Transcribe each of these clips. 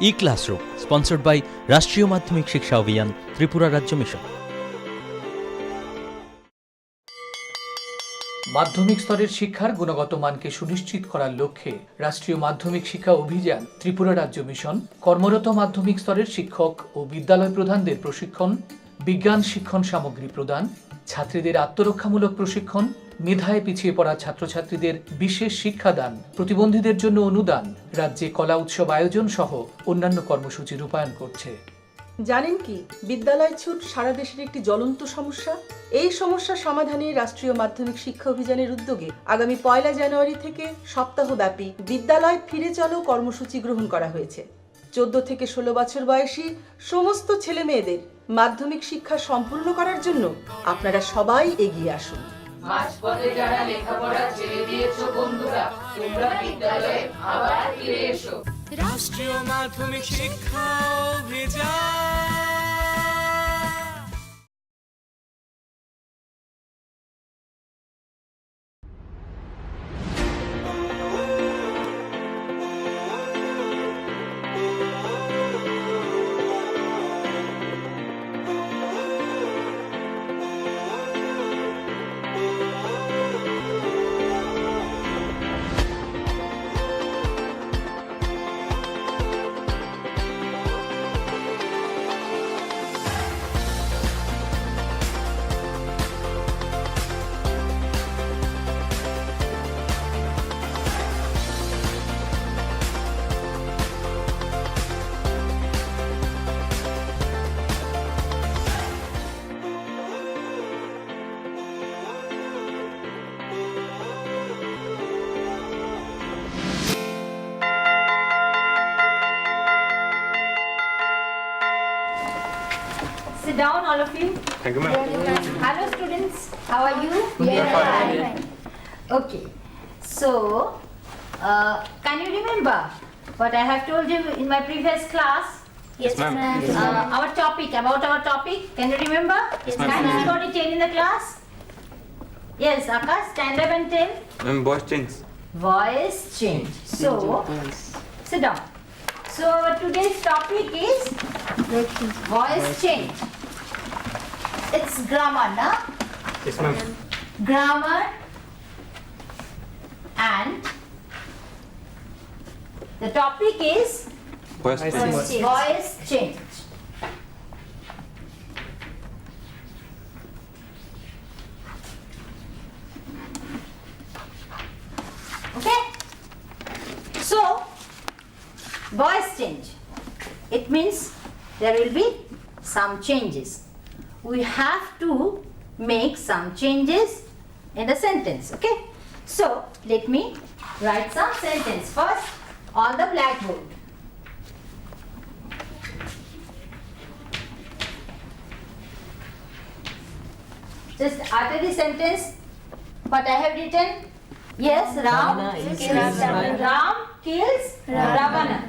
E-Classroom, sponsored by রাষ্ট্রীয় মাধ্যমিক শিক্ষা অভিযান, ত্রিপুরা রাজ্য মিশন। মাধ্যমিক স্তরের শিক্ষার গুণগত মানকে সুনিশ্চিত করার লক্ষ্যে রাষ্ট্রীয় মাধ্যমিক শিক্ষা অভিযান, ত্রিপুরা রাজ্য মিশন কর্মরত মাধ্যমিক স্তরের শিক্ষক ও বিদ্যালয় প্রধানদের প্রশিক্ষণ, বিজ্ঞান শিক্ষণ সামগ্রী প্রদান, ছাত্রীদের আত্মরক্ষামূলক প্রশিক্ষণ, মেধায় পিছিয়ে পড়া ছাত্রছাত্রীদের বিশেষ শিক্ষাদান, প্রতিবন্ধীদের জন্য অনুদান, রাজ্যে কলা উৎসব আয়োজন সহ অন্যান্য কর্মসূচি রূপায়ণ করছে। জানেন কি, বিদ্যালয় ছুট সারা দেশের একটি জ্বলন্ত সমস্যা। এই সমস্যা সমাধানে রাষ্ট্রীয় মাধ্যমিক শিক্ষা অভিযানের উদ্যোগে আগামী 1 জানুয়ারি থেকে সপ্তাহব্যাপী বিদ্যালয় ফিরে চলো কর্মসূচি গ্রহণ করা হয়েছে। 14 থেকে 16 বছর বয়সী সমস্ত ছেলে মেয়েদের মাধ্যমিক শিক্ষা সম্পূর্ণ করার জন্য আপনারা সবাই এগিয়ে আসুন। মাঝপথে যারা লেখাপড়া ছেড়ে দিয়েছো বন্ধুরা, তোমরা বিদ্যালয়ে আবার ফিরে এসো। রাষ্ট্রীয় মাধ্যমিক শিক্ষা অভিযান। Sit down, all of you. Thank you, ma'am. Hello, students. How are you? We are fine. Okay. So, can you remember what I have told you in my previous class? Yes, ma'am. Our topic, about our topic. Can you remember? Yes, ma'am. Can anybody tell in the class? Yes, Akash, stand up and tell. Ma'am, voice change. Voice change. So, sit down. So, our today's topic is voice change. It's grammar, na? Yes, ma'am. Grammar and the topic is Voice change. voice change. Okay? So, voice change. It means there will be some changes. We have to make some changes in the sentence. Okay? So, let me write some sentence first on the blackboard. Just utter the sentence what I have written. Yes, Ram kills Ravana.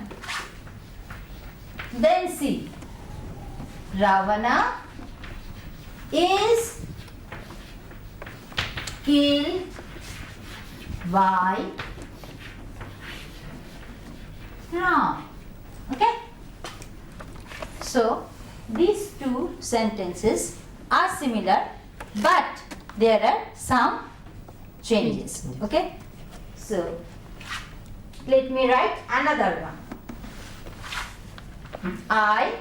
Then see, Ravana is killed by Ram. Okay? So, these two sentences are similar, but there are some changes. Okay? So, let me write another one. I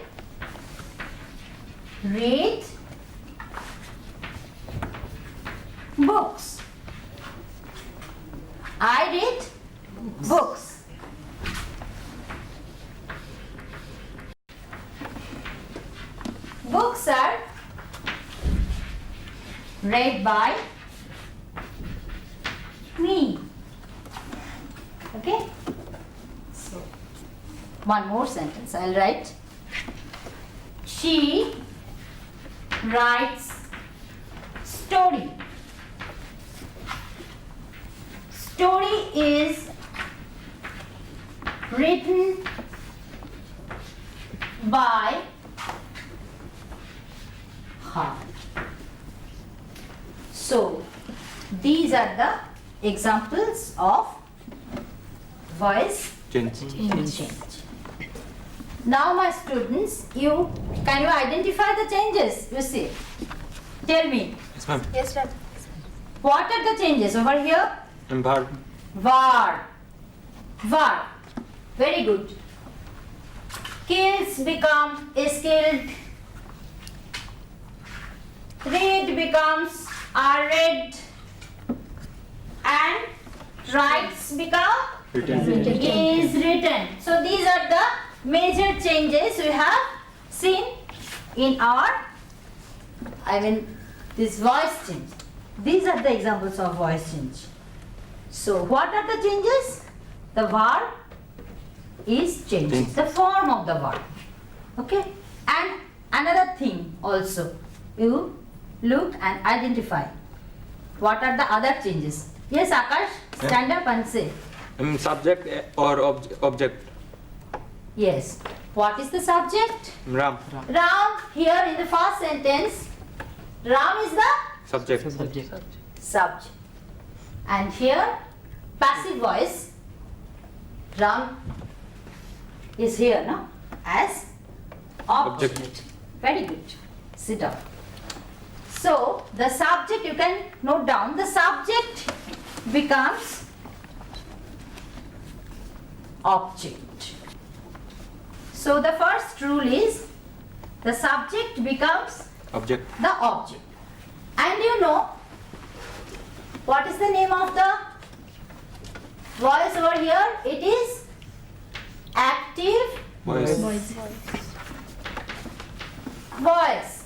read books. I read books. Books are read by me. Okay? So, one more sentence I'll write. She writes story. Story is written by her. So, these are the examples of voice Change. change. Now, my students, can you identify the changes you see? Tell me, Yes, ma'am. Yes, ma'am. what are the changes over here? And var. Var. Var. Very good. Kills become skilled. Read becomes are read. And writes become Written. is written. So these are the major changes we have seen in our, this voice change. These are the examples of voice change. So what are the changes? The verb is changed, Change. the form of the verb. Okay? And another thing also, you look and identify. What are the other changes? Yes, Akash, stand up and say. Subject or object. Yes. What is the subject? Ram. Ram, here in the first sentence, Ram is the Subject. subject. And here, passive voice, Ram is here, no? As object. Object. Very good. Sit down. So, the subject, you can note down, the subject becomes object. So, the first rule is the subject becomes Object. the object. And you know what is the name of the voice over here? It is active Voice. voice.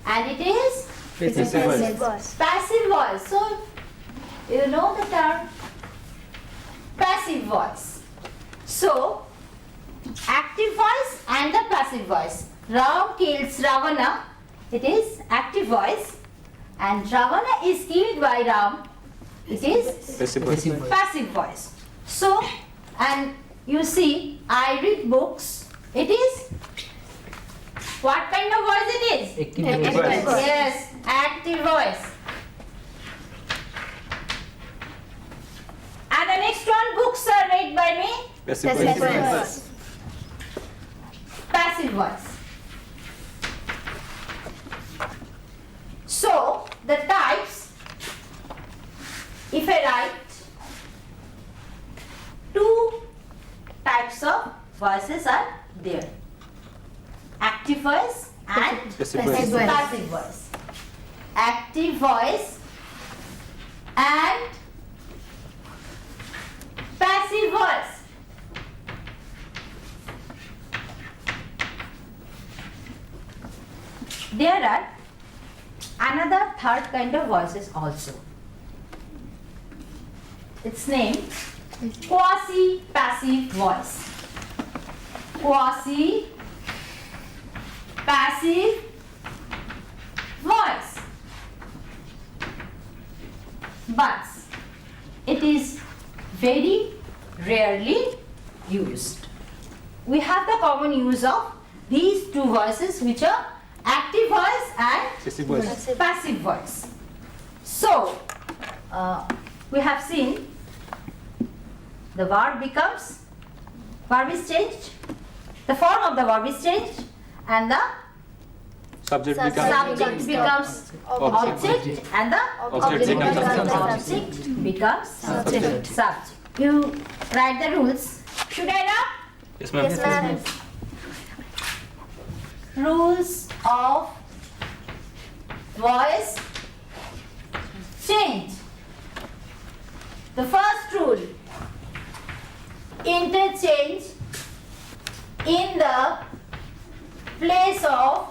And it is Passive voice. passive voice. So, you know the term passive voice. So, active voice and the passive voice. Ram kills Ravana. It is active voice. And Ravana is killed by Ram. It is Passive voice. passive voice. So, and you see, I read books. It is what kind of voice it is? Active voice. Yes, active voice. And the next one, books are read by me. Passive Passive voice. voice. Passive voice. So, the types, if I write, two types of voices are there. Active voice and Passive Passive voice. voice. passive voice. Active voice and passive voice. There are another third kind of voices also. Its name quasi-passive voice. Quasi-passive voice. But it is very rarely used. We have the common use of these two voices, which are active voice and Passive voice. passive voice. So, we have seen the verb is changed, the form of the verb is changed, and the Subject Subject. becomes subject becomes object, and the Object becomes object becomes subject. You write the rules. Should I write? Yes, ma'am. Yes, ma'am. Rules of voice change. The first rule, interchange in the place of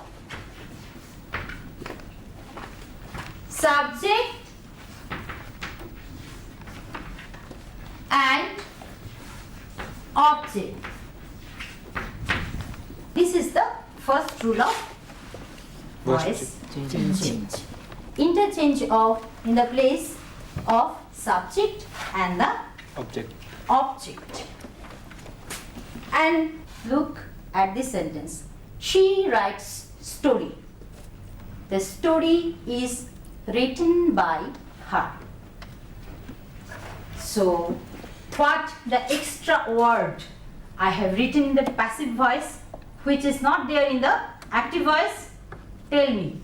subject and object. This is the first rule of voice change. Interchange of in the place of subject and the Object. object. And look at this sentence. She writes story. The story is written by her. So, what the extra word I have written in the passive voice, which is not there in the active voice. Tell me.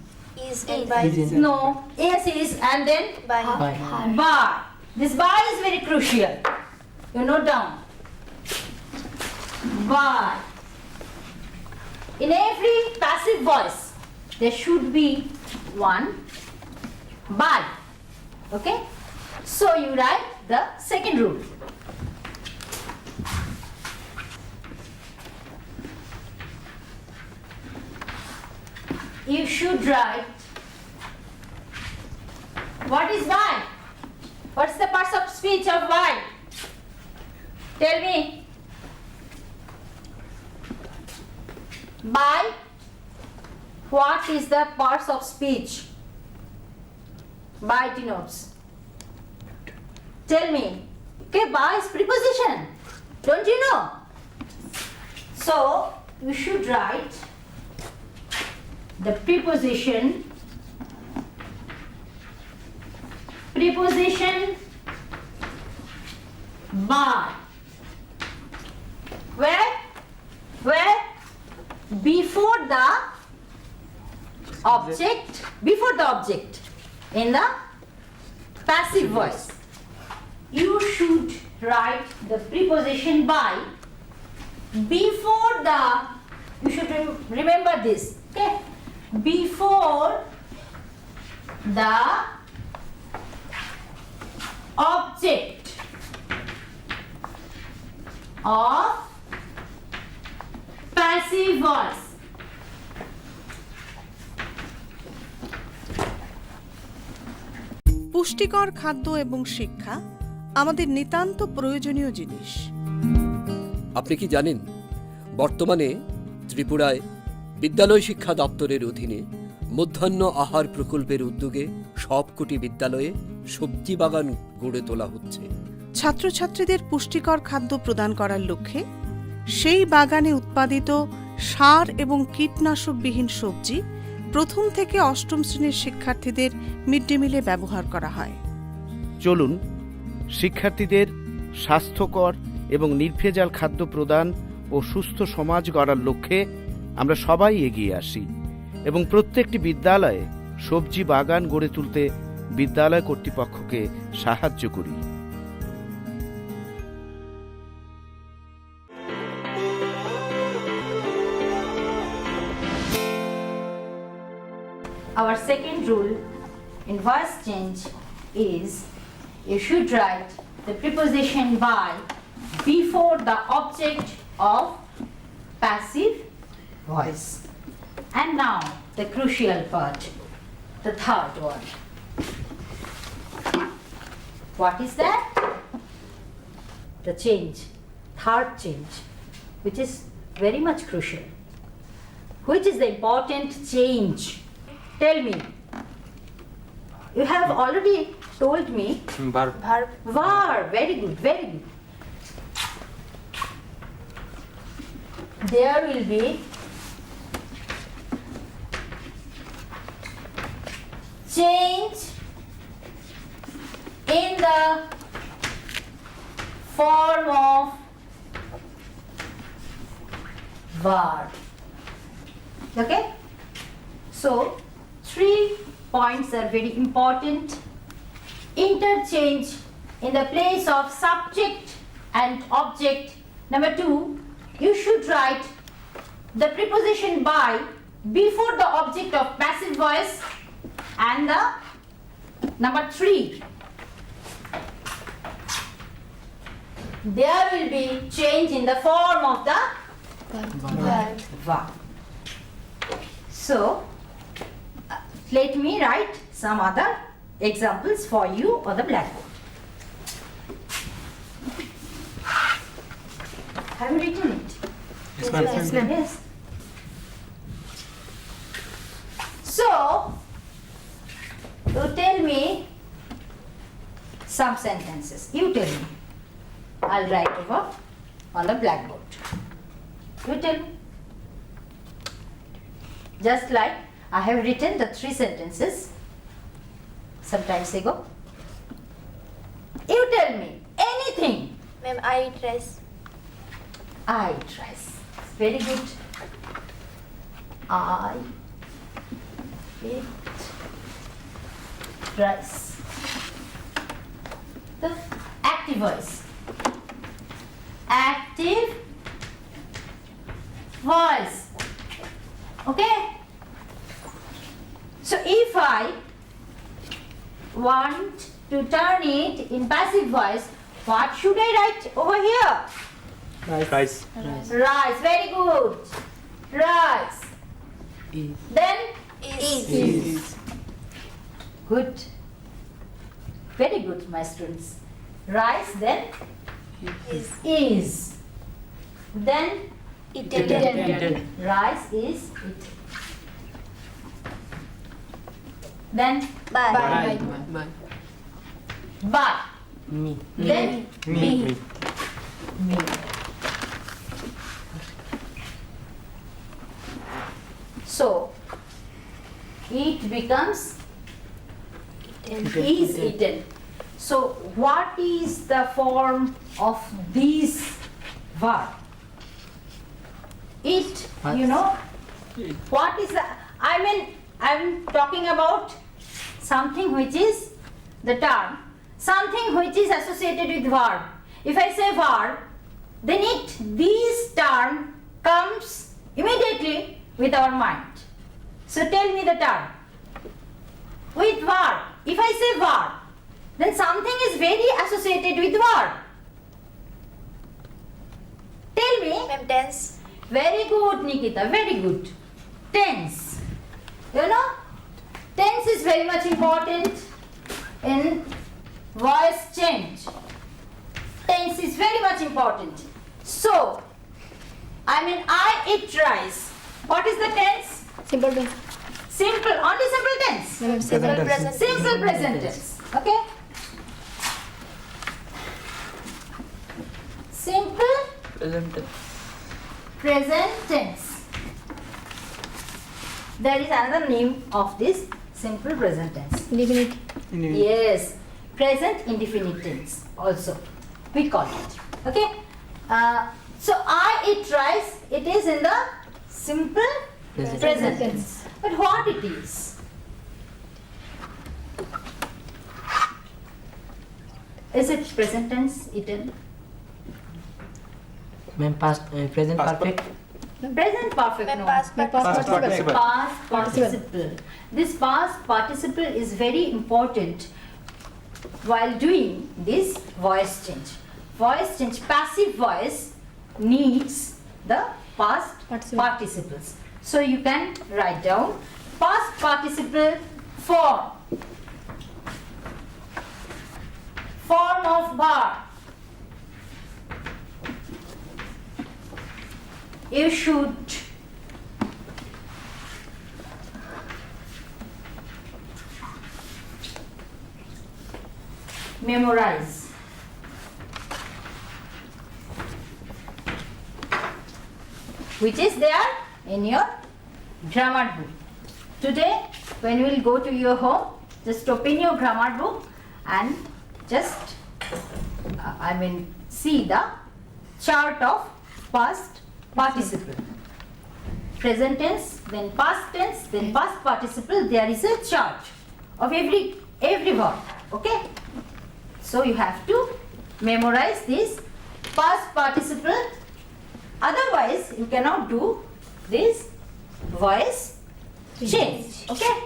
Is and by. No. Yes is and then By. by. This by is very crucial. You note down. By. In every passive voice, there should be one by. Okay? So you write the second rule. You should write what is by? What's the parts of speech of by? Tell me. By what is the parts of speech? By denotes. Tell me. Okay, by is preposition. Don't you know? So you should write the preposition by. Where before the object in the passive voice. You should write the preposition by before the, you should remember this, okay, before the object of passive voice. পুষ্টিকর খাদ্য এবং শিক্ষা আমাদের নিতান্ত প্রয়োজনীয় জিনিস। আপনি কি জানেন বর্তমানে ত্রিপুরায় বিদ্যালয় শিক্ষা দপ্তরের অধীনে মধ্যাহ্ন আহার প্রকল্পের উদ্যোগে সবকটি বিদ্যালয়ে সবজি বাগান গড়ে তোলা হচ্ছে। ছাত্রছাত্রীদের পুষ্টিকর খাদ্য প্রদান করার লক্ষ্যে সেই বাগানে উৎপাদিত সার এবং কীটনাশকবিহীন সবজি প্রথম থেকে অষ্টম শ্রেণীর শিক্ষার্থীদের মিড ডে মিলে ব্যবহার করা হয়। চলুন শিক্ষার্থীদের স্বাস্থ্যকর এবং নির্ভেজাল খাদ্য প্রদান ও সুস্থ সমাজ গড়ার লক্ষ্যে আমরা সবাই এগিয়ে আসি এবং প্রত্যেকটি বিদ্যালয়ে সবজি বাগান গড়ে তুলতে বিদ্যালয় কর্তৃপক্ষকে সাহায্য করি। Our second rule in voice change is you should write the preposition by before the object of passive voice. And now the crucial part, the third one. What is that? The change, third change, which is very much crucial. Which is the important change? Tell me. You have already told me. Verb. Verb. Very good, very good. There will be change in the form of verb. Okay? So, 3 points are very important. Interchange in the place of subject and object. Number 2, you should write the preposition by before the object of passive voice. And the number 3, there will be change in the form of the verb. So, let me write some other examples for you on the blackboard. Have you written it? Yes, ma'am. Yes, ma'am. Yes. So, you tell me some sentences. You tell me. I'll write over on the blackboard. You tell me. Just like I have written the 3 sentences some times ago. You tell me anything. Ma'am, I eat rice. I tries. Very good. I it tries. The active voice. Active voice. Okay? So if I want to turn it in passive voice, what should I write over here? Rice. Rice, very good. Rice. Then is. Good. Very good, my students. Rice, then is. Then eaten. Rice is eaten. Then by. Then me. So it becomes is eaten. So what is the form of this verb? It, you know, what is the, I mean, I'm talking about something which is the term, something which is associated with verb. If I say verb, then this term comes immediately with our mind. So tell me the term. With verb. If I say verb, then something is very associated with verb. Tell me. Tense. Very good, Nikita. Very good. Tense. You know, tense is very much important in voice change. Tense is very much important. So, I mean, I eat rice. What is the tense? Simple tense. Simple, only simple tense. Simple present. Simple present tense. Okay? Simple present tense. There is another name of this simple present tense. Indefinite. Yes, present indefinite tense also we call it. Okay? So I eat rice, it is in the simple present tense. But what it is? Is it present tense eaten? Present perfect. Present perfect, no. Past participle. Past participle. This past participle is very important while doing this voice change. Voice change, passive voice needs the past participles. So you can write down past participle form. Form of verb. You should memorize. Which is there in your grammar book. Today, when you will go to your home, just open your grammar book and just, see the chart of past participle. Present tense, then past tense, then past participle. There is a chart of every verb. Okay? So you have to memorize this past participle. Otherwise, you cannot do this voice change. Okay?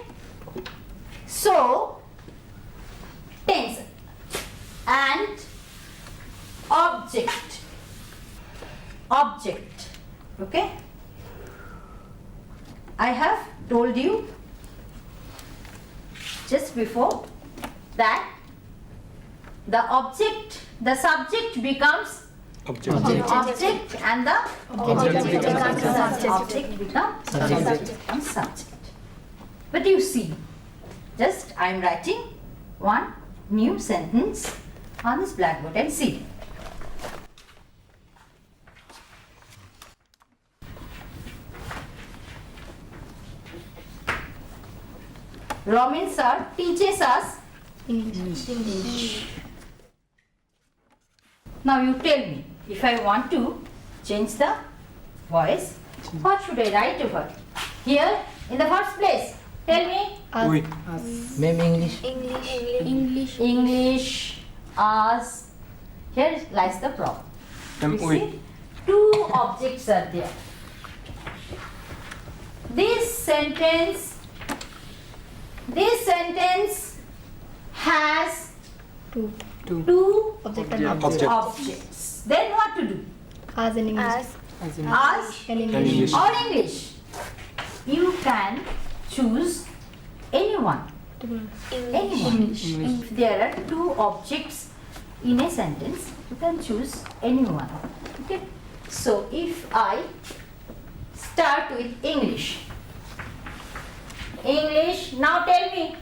So, tense and object. Object. Okay? I have told you just before that the subject becomes object and the object becomes subject. But you see, just I am writing one new sentence on this blackboard and see. Ramin sir teaches us English. Now you tell me, if I want to change the voice. What should I write over here in the first place? Tell me. We. Ma'am, English. English, us. Here lies the problem. Ma'am, You we. see, two objects are there. This sentence has two objects. Then what to do? As in English. As English. or English. You can choose anyone. Anyone. If there are two objects in a sentence, you can choose anyone. Okay. So if I start with English. English. Now tell me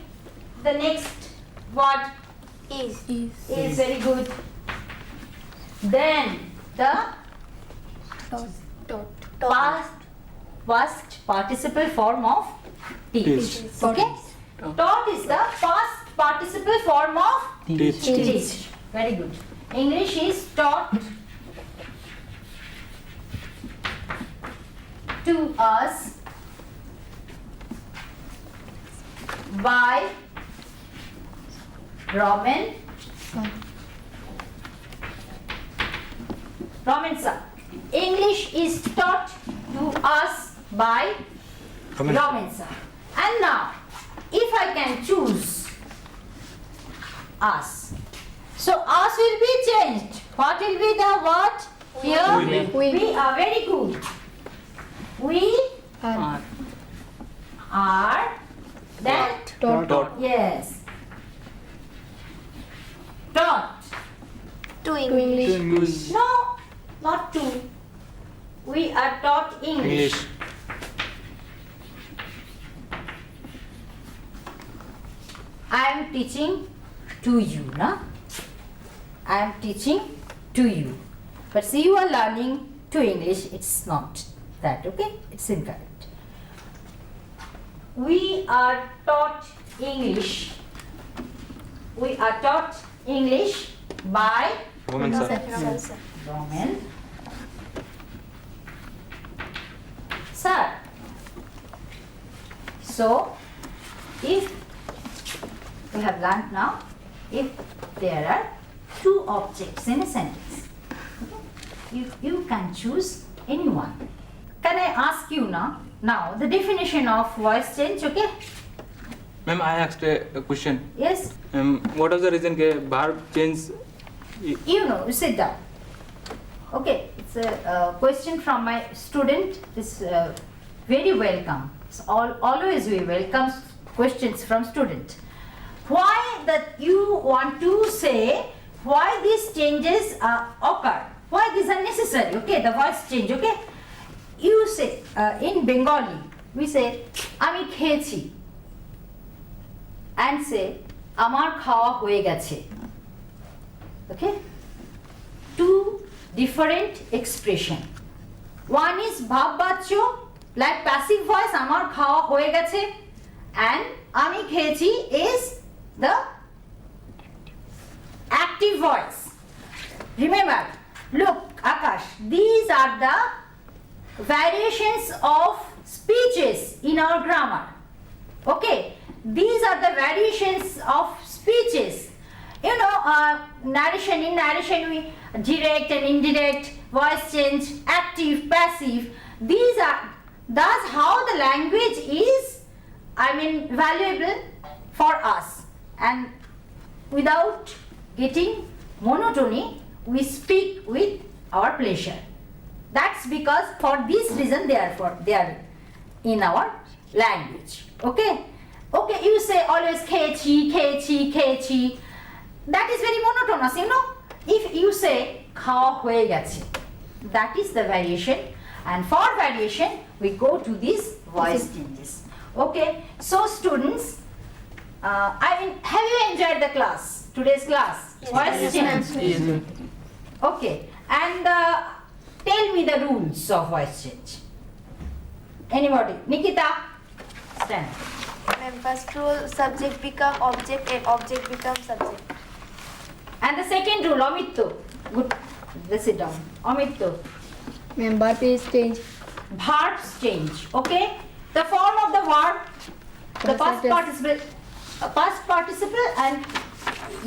the next word. Is very good. Then the past participle form of teach. Okay. Taught is the past participle form of teach. Very good. English is taught to us by Roman sir. English is taught to us by Roman sir. And now, if I can choose us, so us will be changed. What will be the word here? We are very good. We are then Taught. yes. Taught. To English. No, not to. We are taught English. I am teaching to you, na? I am teaching to you. But see, you are learning to English. It's not that, okay? It's incorrect. We are taught English. We are taught English by Woman, sir. Roman sir. So, if we have learnt now, if there are two objects in a sentence, you can choose anyone. Can I ask you now the definition of voice change, okay? Ma'am, I asked a question. Yes, What was the reason के verb change? you know, you sit down. Okay, it's a question from my student. It's very welcome. It's always we welcome questions from student. Why that you want to say why these changes occur? Why these are necessary? Okay, the voice change. Okay, you say in Bengali we say আমি খেয়েছি and say আমার খাওয়া হয়ে গেছে. Okay, two different expression. One is ভাববাচ্য like passive voice আমার খাওয়া হয়ে গেছে, and আমি খেয়েছি is the active voice. Remember, look Akash, these are the variations of speeches in our grammar. Okay, these are the variations of speeches. You know, narration, in narration we direct and indirect, voice change, active, passive. These are, that's how the language is, valuable for us. And without getting monotony, we speak with our pleasure. That's because for this reason they are in our language. Okay? Okay, you say always খেয়েছি, খেয়েছি, খেয়েছি. That is very monotonous, you know. If you say খাওয়া হয়ে গেছে, that is the variation. And for variation, we go to these voice changes. Okay, so students, have you enjoyed the class? Today's class? Voice change. Okay, and tell me the rules of voice change. Anybody? Nikita, stand. First rule, subject become object and object become subject. And the second rule, Amitto. Good. Let's sit down. Amitto. Ma'am, verb is change. Verbs change. Okay. The form of the verb, the past participle, and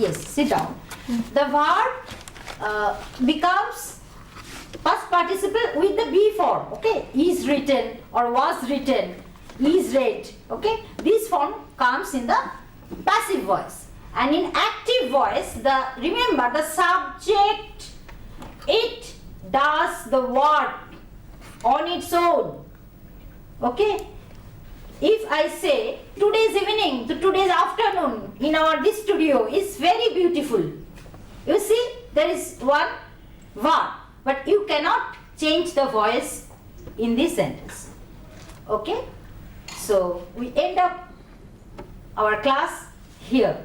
yes, sit down. The verb becomes past participle with the be form. Okay, is written or was written, is read. Okay, this form comes in the passive voice, and in active voice, remember the subject, it does the work on its own. Okay. If I say today's evening to today's afternoon in this studio is very beautiful, you see there is one verb, but you cannot change the voice in this sentence. Okay, so we end up our class here.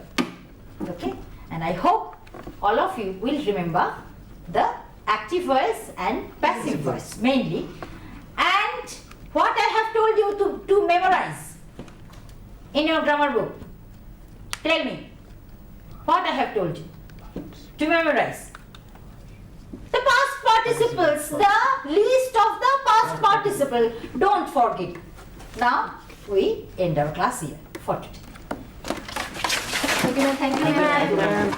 Okay, and I hope all of you will remember the active voice and passive voice mainly, and what I have told you to memorize in your grammar book. Tell me what I have told you to memorize. The past participles, the list of the past participle. Don't forget. Now we end our class here for today. Okay, ma'am. Thank you, ma'am.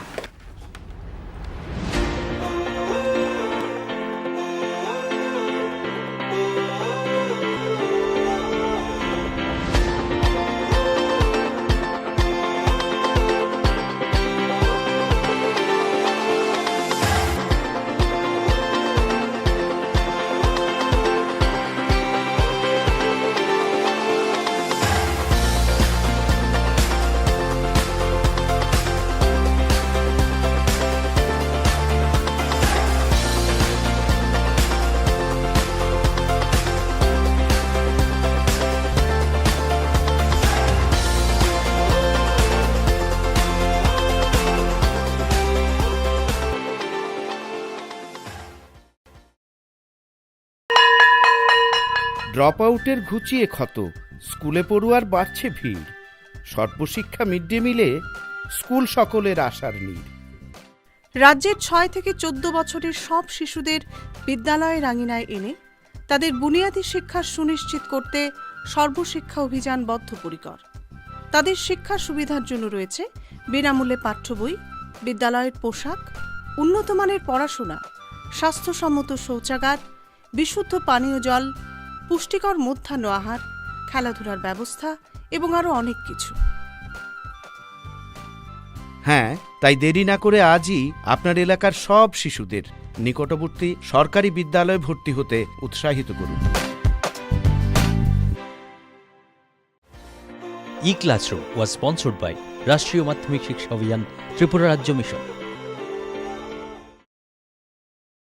Drop আউটের ঘুচিয়ে ক্ষত, স্কুলে পড়ুয়ার বাড়ছে ভিড়, সর্বশিক্ষা mid day মিলে school সকলের আশার নীড়। রাজ্যের 6 থেকে 14 বছরের সব শিশুদের বিদ্যালয়ের আঙিনায় এনে তাদের বুনিয়াদী শিক্ষা সুনিশ্চিত করতে সর্বশিক্ষা অভিযান বদ্ধপরিকর। তাদের শিক্ষা সুবিধার জন্য রয়েছে বিনামূল্যে পাঠ্য বই, বিদ্যালয়ের পোশাক, উন্নতমানের পড়াশোনা, স্বাস্থ্যসম্মত শৌচাগার, বিশুদ্ধ পানীয় জল, পুষ্টিকর মধ্যাহ্ন আহার, খেলাধুলার ব্যবস্থা এবং আরও অনেক কিছু। হ্যাঁ, তাই দেরি না করে আজই আপনার এলাকার সব শিশুদের নিকটবর্তী সরকারি বিদ্যালয়ে ভর্তি হতে উৎসাহিত করুন। E-Classroom was sponsored by রাষ্ট্রীয় মাধ্যমিক শিক্ষা অভিযান, ত্রিপুরা রাজ্য মিশন।